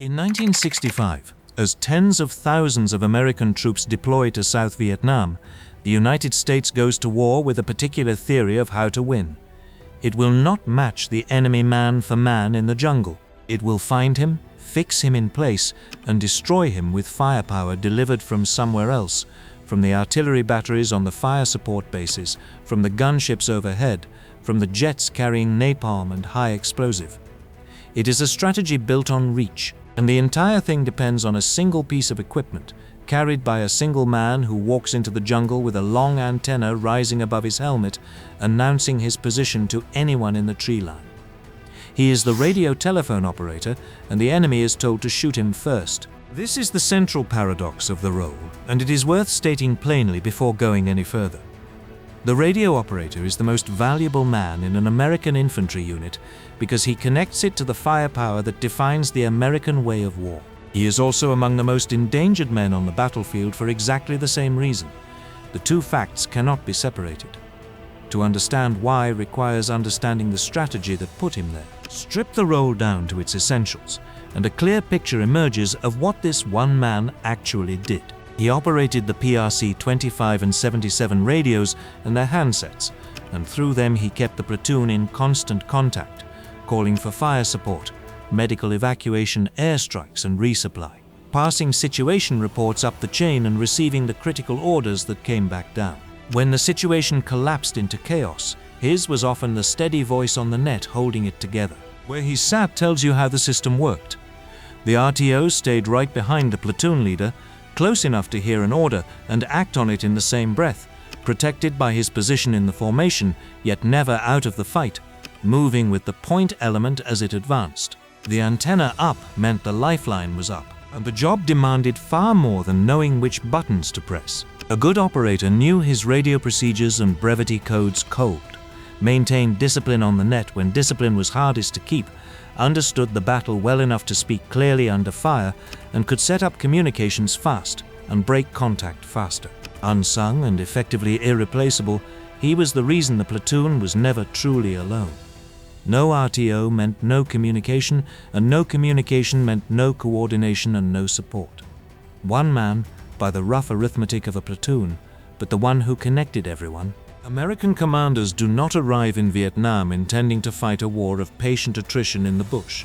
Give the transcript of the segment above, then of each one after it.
In 1965, as tens of thousands of American troops deploy to South Vietnam, the United States goes to war with a particular theory of how to win. It will not match the enemy man for man in the jungle. It will find him, fix him in place, and destroy him with firepower delivered from somewhere else, from the artillery batteries on the fire support bases, from the gunships overhead, from the jets carrying napalm and high explosive. It is a strategy built on reach, and the entire thing depends on a single piece of equipment, carried by a single man who walks into the jungle with a long antenna rising above his helmet, announcing his position to anyone in the tree line. He is the radio telephone operator, and the enemy is told to shoot him first. This is the central paradox of the role, and it is worth stating plainly before going any further. The radio operator is the most valuable man in an American infantry unit because he connects it to the firepower that defines the American way of war. He is also among the most endangered men on the battlefield for exactly the same reason. The two facts cannot be separated. To understand why requires understanding the strategy that put him there. Strip the role down to its essentials, and a clear picture emerges of what this one man actually did. He operated the PRC 25 and 77 radios and their handsets, and through them he kept the platoon in constant contact, calling for fire support, medical evacuation, airstrikes and resupply, passing situation reports up the chain and receiving the critical orders that came back down. When the situation collapsed into chaos, his was often the steady voice on the net holding it together. Where he sat tells you how the system worked. The RTOs stayed right behind the platoon leader, close enough to hear an order and act on it in the same breath, protected by his position in the formation, yet never out of the fight, moving with the point element as it advanced. The antenna up meant the lifeline was up, and the job demanded far more than knowing which buttons to press. A good operator knew his radio procedures and brevity codes cold, maintained discipline on the net when discipline was hardest to keep, understood the battle well enough to speak clearly under fire, and could set up communications fast and break contact faster. Unsung and effectively irreplaceable, he was the reason the platoon was never truly alone. No RTO meant no communication, and no communication meant no coordination and no support. One man, by the rough arithmetic of a platoon, but the one who connected everyone. American commanders do not arrive in Vietnam intending to fight a war of patient attrition in the bush.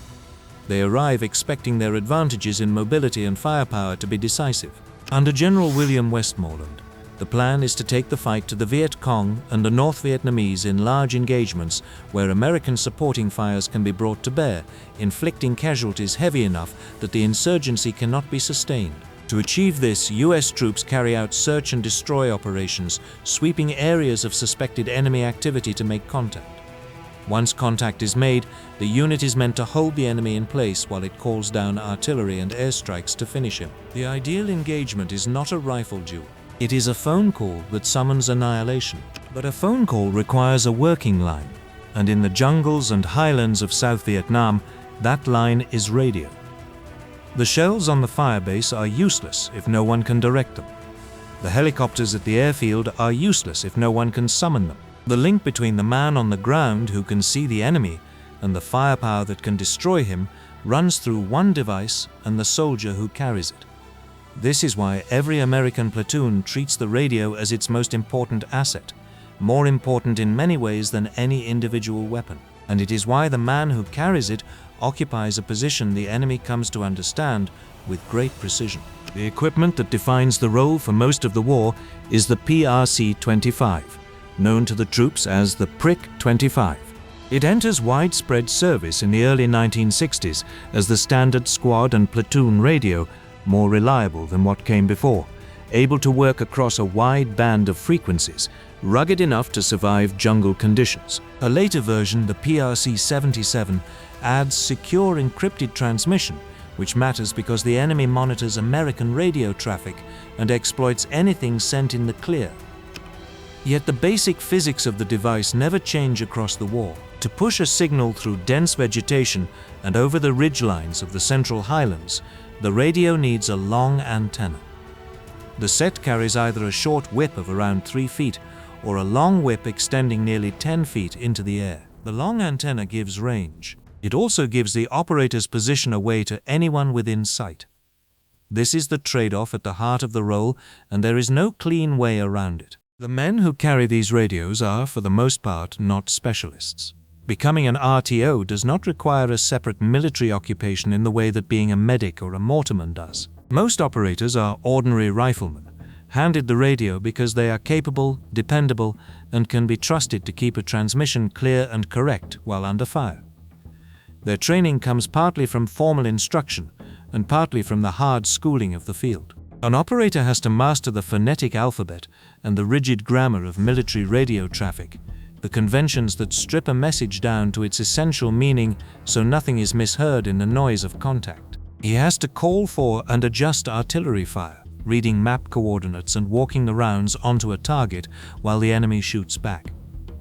They arrive expecting their advantages in mobility and firepower to be decisive. Under General William Westmoreland, the plan is to take the fight to the Viet Cong and the North Vietnamese in large engagements where American supporting fires can be brought to bear, inflicting casualties heavy enough that the insurgency cannot be sustained. To achieve this, U.S. troops carry out search and destroy operations, sweeping areas of suspected enemy activity to make contact. Once contact is made, the unit is meant to hold the enemy in place while it calls down artillery and airstrikes to finish him. The ideal engagement is not a rifle duel. It is a phone call that summons annihilation. But a phone call requires a working line, and in the jungles and highlands of South Vietnam, that line is radio. The shells on the firebase are useless if no one can direct them. The helicopters at the airfield are useless if no one can summon them. The link between the man on the ground who can see the enemy and the firepower that can destroy him runs through one device and the soldier who carries it. This is why every American platoon treats the radio as its most important asset, more important in many ways than any individual weapon. And it is why the man who carries it occupies a position the enemy comes to understand with great precision. The equipment that defines the role for most of the war is the PRC 25, known to the troops as the Prick 25. It enters widespread service in the early 1960s as the standard squad and platoon radio, more reliable than what came before, able to work across a wide band of frequencies, rugged enough to survive jungle conditions. A later version, the PRC 77, adds secure encrypted transmission, which matters because the enemy monitors American radio traffic and exploits anything sent in the clear. Yet the basic physics of the device never change across the war. To push a signal through dense vegetation and over the ridgelines of the central highlands, the radio needs a long antenna. The set carries either a short whip of around 3 feet or a long whip extending nearly 10 feet into the air. The long antenna gives range. It also gives the operator's position away to anyone within sight. This is the trade-off at the heart of the role, and there is no clean way around it. The men who carry these radios are, for the most part, not specialists. Becoming an RTO does not require a separate military occupation in the way that being a medic or a mortarman does. Most operators are ordinary riflemen, handed the radio because they are capable, dependable, and can be trusted to keep a transmission clear and correct while under fire. Their training comes partly from formal instruction and partly from the hard schooling of the field. An operator has to master the phonetic alphabet and the rigid grammar of military radio traffic, the conventions that strip a message down to its essential meaning so nothing is misheard in the noise of contact. He has to call for and adjust artillery fire, reading map coordinates and walking the rounds onto a target while the enemy shoots back.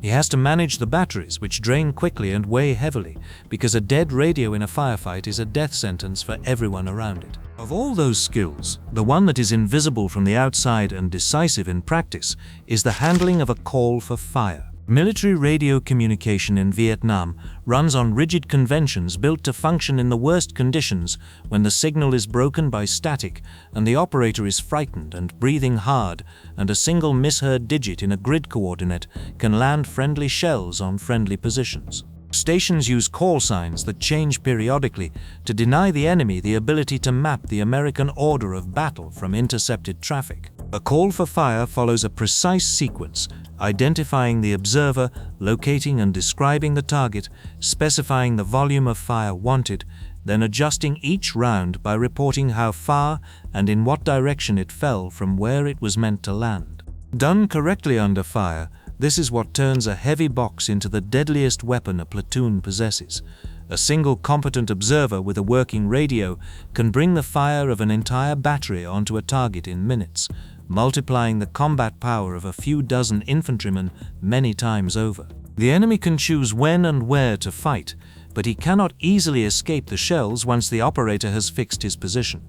He has to manage the batteries, which drain quickly and weigh heavily, because a dead radio in a firefight is a death sentence for everyone around it. Of all those skills, the one that is invisible from the outside and decisive in practice is the handling of a call for fire. Military radio communication in Vietnam runs on rigid conventions built to function in the worst conditions when the signal is broken by static and the operator is frightened and breathing hard, and a single misheard digit in a grid coordinate can land friendly shells on friendly positions. Stations use call signs that change periodically to deny the enemy the ability to map the American order of battle from intercepted traffic. A call for fire follows a precise sequence, identifying the observer, locating and describing the target, specifying the volume of fire wanted, then adjusting each round by reporting how far and in what direction it fell from where it was meant to land. Done correctly under fire, this is what turns a heavy box into the deadliest weapon a platoon possesses. A single competent observer with a working radio can bring the fire of an entire battery onto a target in minutes, multiplying the combat power of a few dozen infantrymen many times over. The enemy can choose when and where to fight, but he cannot easily escape the shells once the operator has fixed his position.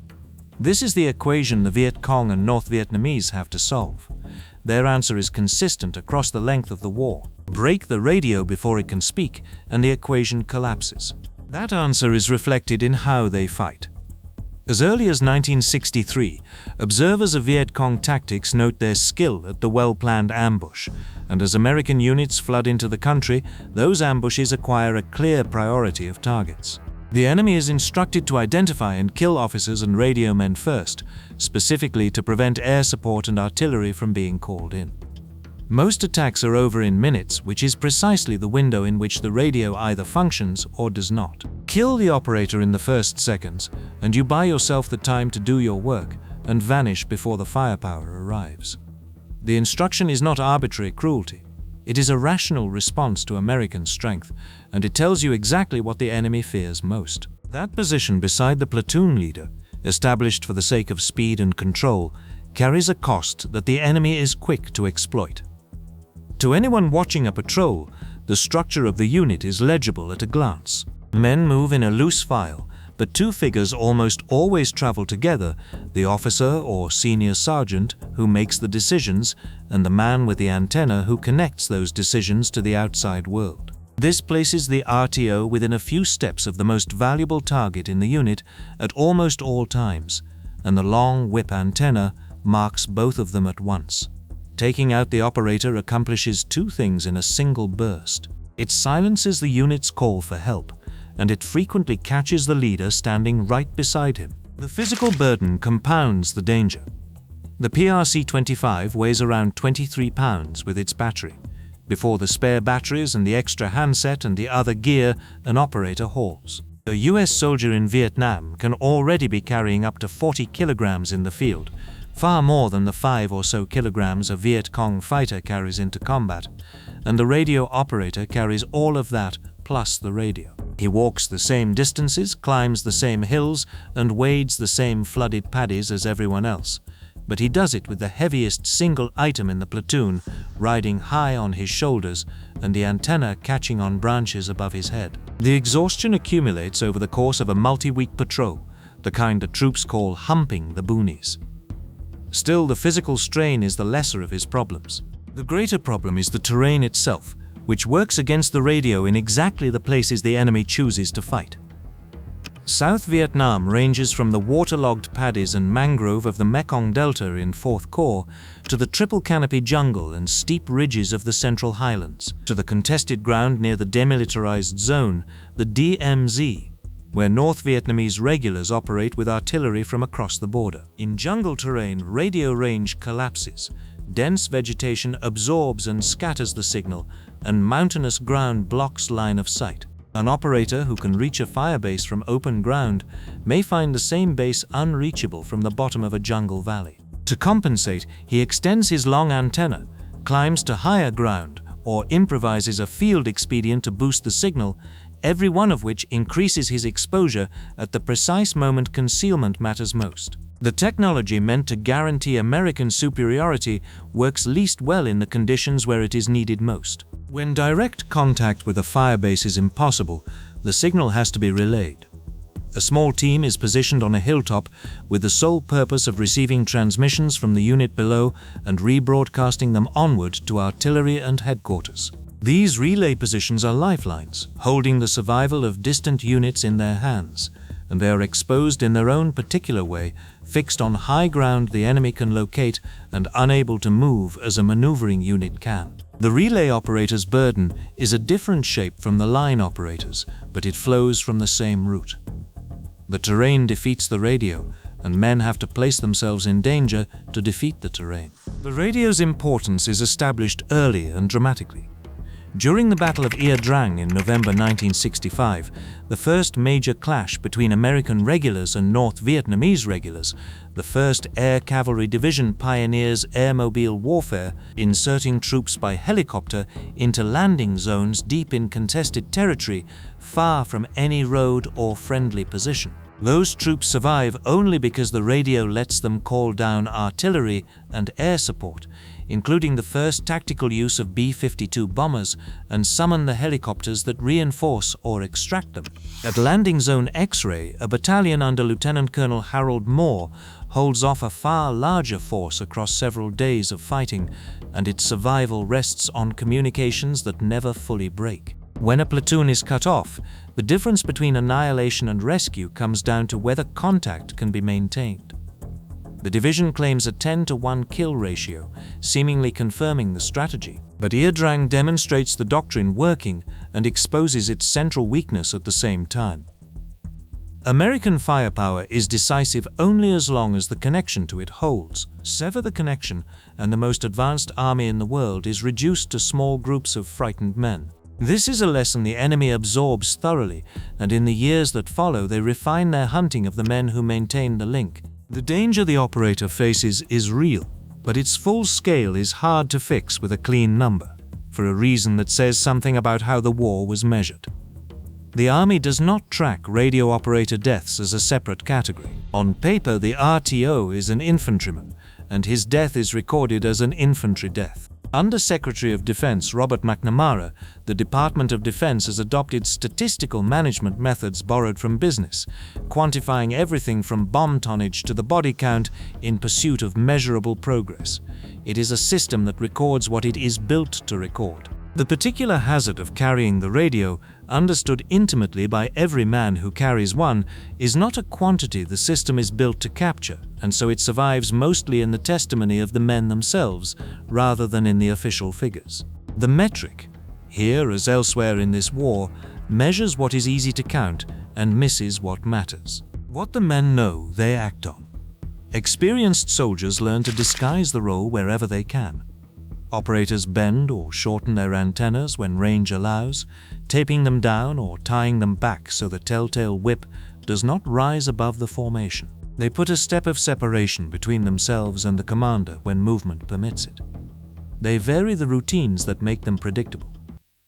This is the equation the Viet Cong and North Vietnamese have to solve. Their answer is consistent across the length of the war. Break the radio before it can speak, and the equation collapses. That answer is reflected in how they fight. As early as 1963, observers of Viet Cong tactics note their skill at the well-planned ambush, and as American units flood into the country, those ambushes acquire a clear priority of targets. The enemy is instructed to identify and kill officers and radio men first, specifically to prevent air support and artillery from being called in. Most attacks are over in minutes, which is precisely the window in which the radio either functions or does not. Kill the operator in the first seconds, and you buy yourself the time to do your work and vanish before the firepower arrives. The instruction is not arbitrary cruelty. It is a rational response to American strength, and it tells you exactly what the enemy fears most. That position beside the platoon leader, established for the sake of speed and control, carries a cost that the enemy is quick to exploit. To anyone watching a patrol, the structure of the unit is legible at a glance. Men move in a loose file, but two figures almost always travel together, the officer or senior sergeant who makes the decisions and the man with the antenna who connects those decisions to the outside world. This places the RTO within a few steps of the most valuable target in the unit at almost all times, and the long whip antenna marks both of them at once. Taking out the operator accomplishes two things in a single burst. It silences the unit's call for help, and it frequently catches the leader standing right beside him. The physical burden compounds the danger. The PRC-25 weighs around 23 pounds with its battery, before the spare batteries and the extra handset and the other gear an operator hauls. A US soldier in Vietnam can already be carrying up to 40 kilograms in the field, far more than the 5 or so kilograms a Viet Cong fighter carries into combat, and the radio operator carries all of that plus the radio. He walks the same distances, climbs the same hills, and wades the same flooded paddies as everyone else, but he does it with the heaviest single item in the platoon riding high on his shoulders and the antenna catching on branches above his head. The exhaustion accumulates over the course of a multi-week patrol, the kind that troops call humping the boonies. Still, the physical strain is the lesser of his problems. The greater problem is the terrain itself, which works against the radio in exactly the places the enemy chooses to fight. South Vietnam ranges from the waterlogged paddies and mangrove of the Mekong Delta in 4th Corps to the triple canopy jungle and steep ridges of the Central Highlands, to the contested ground near the demilitarized zone, the DMZ, where North Vietnamese regulars operate with artillery from across the border. In jungle terrain, radio range collapses, dense vegetation absorbs and scatters the signal, and mountainous ground blocks line of sight. An operator who can reach a firebase from open ground may find the same base unreachable from the bottom of a jungle valley. To compensate, he extends his long antenna, climbs to higher ground, or improvises a field expedient to boost the signal, every one of which increases his exposure at the precise moment concealment matters most. The technology meant to guarantee American superiority works least well in the conditions where it is needed most. When direct contact with a firebase is impossible, the signal has to be relayed. A small team is positioned on a hilltop with the sole purpose of receiving transmissions from the unit below and rebroadcasting them onward to artillery and headquarters. These relay positions are lifelines, holding the survival of distant units in their hands, and they are exposed in their own particular way, fixed on high ground the enemy can locate and unable to move as a maneuvering unit can. The relay operator's burden is a different shape from the line operator's, but it flows from the same route. The terrain defeats the radio, and men have to place themselves in danger to defeat the terrain. The radio's importance is established early and dramatically. During the Battle of Ia Drang in November 1965, the first major clash between American regulars and North Vietnamese regulars, the 1st Air Cavalry Division pioneers airmobile warfare, inserting troops by helicopter into landing zones deep in contested territory, far from any road or friendly position. Those troops survive only because the radio lets them call down artillery and air support, including the first tactical use of B-52 bombers, and summon the helicopters that reinforce or extract them. At Landing Zone X-Ray, a battalion under Lieutenant Colonel Harold Moore holds off a far larger force across several days of fighting, and its survival rests on communications that never fully break. When a platoon is cut off, the difference between annihilation and rescue comes down to whether contact can be maintained. The division claims a 10-to-1 kill ratio, seemingly confirming the strategy. But Ia Drang demonstrates the doctrine working and exposes its central weakness at the same time. American firepower is decisive only as long as the connection to it holds. Sever the connection, and the most advanced army in the world is reduced to small groups of frightened men. This is a lesson the enemy absorbs thoroughly, and in the years that follow they refine their hunting of the men who maintain the link. The danger the operator faces is real, but its full scale is hard to fix with a clean number, for a reason that says something about how the war was measured. The Army does not track radio operator deaths as a separate category. On paper, the RTO is an infantryman, and his death is recorded as an infantry death. Under Secretary of Defense Robert McNamara, the Department of Defense has adopted statistical management methods borrowed from business, quantifying everything from bomb tonnage to the body count in pursuit of measurable progress. It is a system that records what it is built to record. The particular hazard of carrying the radio, understood intimately by every man who carries one, is not a quantity the system is built to capture, and so it survives mostly in the testimony of the men themselves, rather than in the official figures. The metric, here as elsewhere in this war, measures what is easy to count and misses what matters. What the men know, they act on. Experienced soldiers learn to disguise the role wherever they can. Operators bend or shorten their antennas when range allows, taping them down or tying them back so the telltale whip does not rise above the formation. They put a step of separation between themselves and the commander when movement permits it. They vary the routines that make them predictable.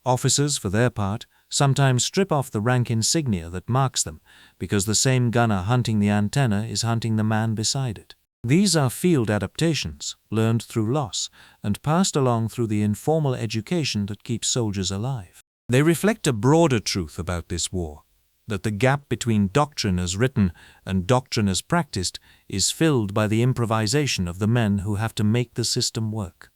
Officers, for their part, sometimes strip off the rank insignia that marks them because the same gunner hunting the antenna is hunting the man beside it. These are field adaptations, learned through loss and passed along through the informal education that keeps soldiers alive. They reflect a broader truth about this war, that the gap between doctrine as written and doctrine as practiced is filled by the improvisation of the men who have to make the system work.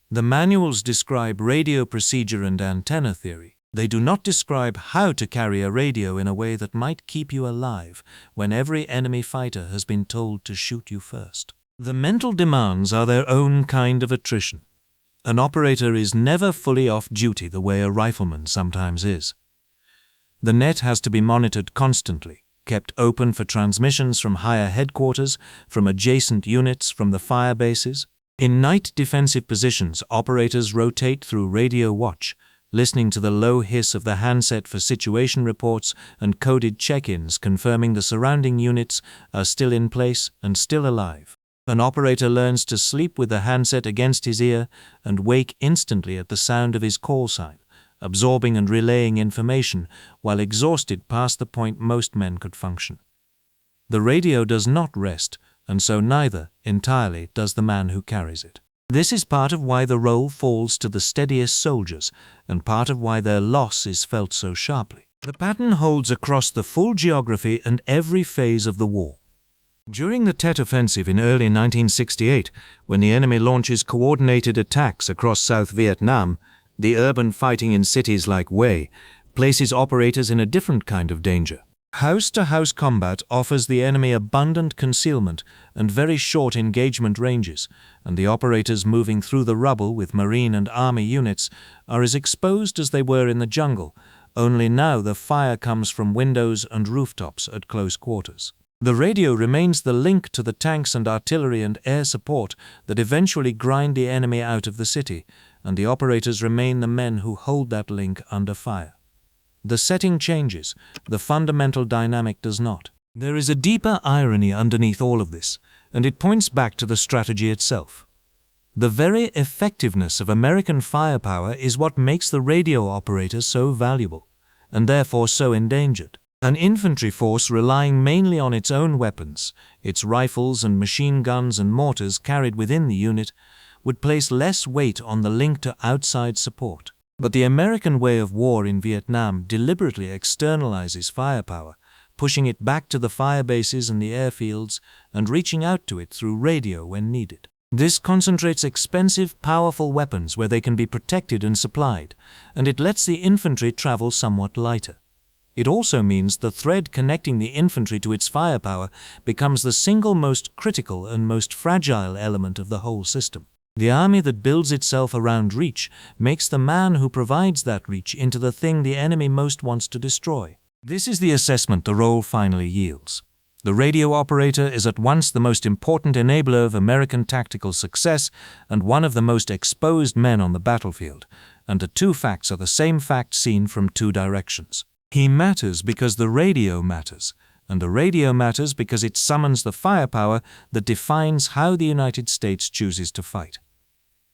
The manuals describe radio procedure and antenna theory. They do not describe how to carry a radio in a way that might keep you alive when every enemy fighter has been told to shoot you first. The mental demands are their own kind of attrition. An operator is never fully off duty the way a rifleman sometimes is. The net has to be monitored constantly, kept open for transmissions from higher headquarters, from adjacent units, from the fire bases. In night defensive positions, operators rotate through radio watch, listening to the low hiss of the handset for situation reports and coded check-ins confirming the surrounding units are still in place and still alive. An operator learns to sleep with the handset against his ear and wake instantly at the sound of his call sign, absorbing and relaying information while exhausted past the point most men could function. The radio does not rest, and so neither, entirely, does the man who carries it. This is part of why the role falls to the steadiest soldiers, and part of why their loss is felt so sharply. The pattern holds across the full geography and every phase of the war. During the Tet Offensive in early 1968, when the enemy launches coordinated attacks across South Vietnam, the urban fighting in cities like Hue places operators in a different kind of danger. House-to-house combat offers the enemy abundant concealment and very short engagement ranges, and the operators moving through the rubble with Marine and Army units are as exposed as they were in the jungle, only now the fire comes from windows and rooftops at close quarters. The radio remains the link to the tanks and artillery and air support that eventually grind the enemy out of the city, and the operators remain the men who hold that link under fire. The setting changes, the fundamental dynamic does not. There is a deeper irony underneath all of this, and it points back to the strategy itself. The very effectiveness of American firepower is what makes the radio operator so valuable, and therefore so endangered. An infantry force relying mainly on its own weapons, its rifles and machine guns and mortars carried within the unit, would place less weight on the link to outside support. But the American way of war in Vietnam deliberately externalizes firepower, pushing it back to the fire bases and the airfields and reaching out to it through radio when needed. This concentrates expensive, powerful weapons where they can be protected and supplied, and it lets the infantry travel somewhat lighter. It also means the thread connecting the infantry to its firepower becomes the single most critical and most fragile element of the whole system. The army that builds itself around reach makes the man who provides that reach into the thing the enemy most wants to destroy. This is the assessment the role finally yields. The radio operator is at once the most important enabler of American tactical success and one of the most exposed men on the battlefield, and the two facts are the same fact seen from two directions. He matters because the radio matters, and the radio matters because it summons the firepower that defines how the United States chooses to fight.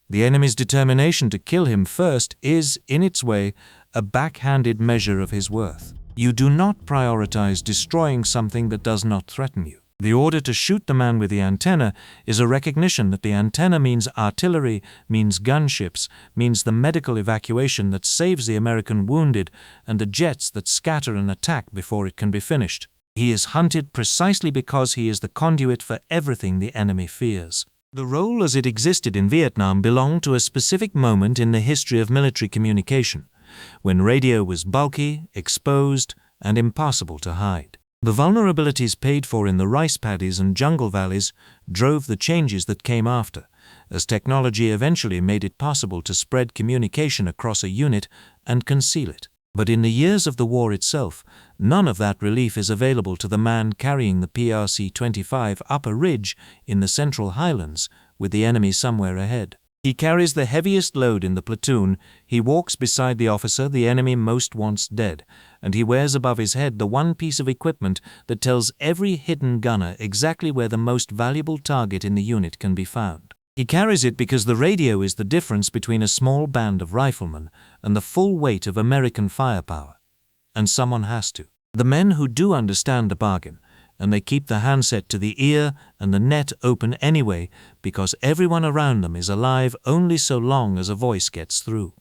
The enemy's determination to kill him first is, in its way, a backhanded measure of his worth. You do not prioritize destroying something that does not threaten you. The order to shoot the man with the antenna is a recognition that the antenna means artillery, means gunships, means the medical evacuation that saves the American wounded, and the jets that scatter an attack before it can be finished. He is hunted precisely because he is the conduit for everything the enemy fears. The role as it existed in Vietnam belonged to a specific moment in the history of military communication, when radio was bulky, exposed, and impossible to hide. The vulnerabilities paid for in the rice paddies and jungle valleys drove the changes that came after, as technology eventually made it possible to spread communication across a unit and conceal it. But in the years of the war itself, none of that relief is available to the man carrying the PRC-25 up a ridge in the Central Highlands with the enemy somewhere ahead. He carries the heaviest load in the platoon, he walks beside the officer the enemy most wants dead, and he wears above his head the one piece of equipment that tells every hidden gunner exactly where the most valuable target in the unit can be found. He carries it because the radio is the difference between a small band of riflemen and the full weight of American firepower. And someone has to. The men who do understand the bargain, and they keep the handset to the ear and the net open anyway because everyone around them is alive only so long as a voice gets through.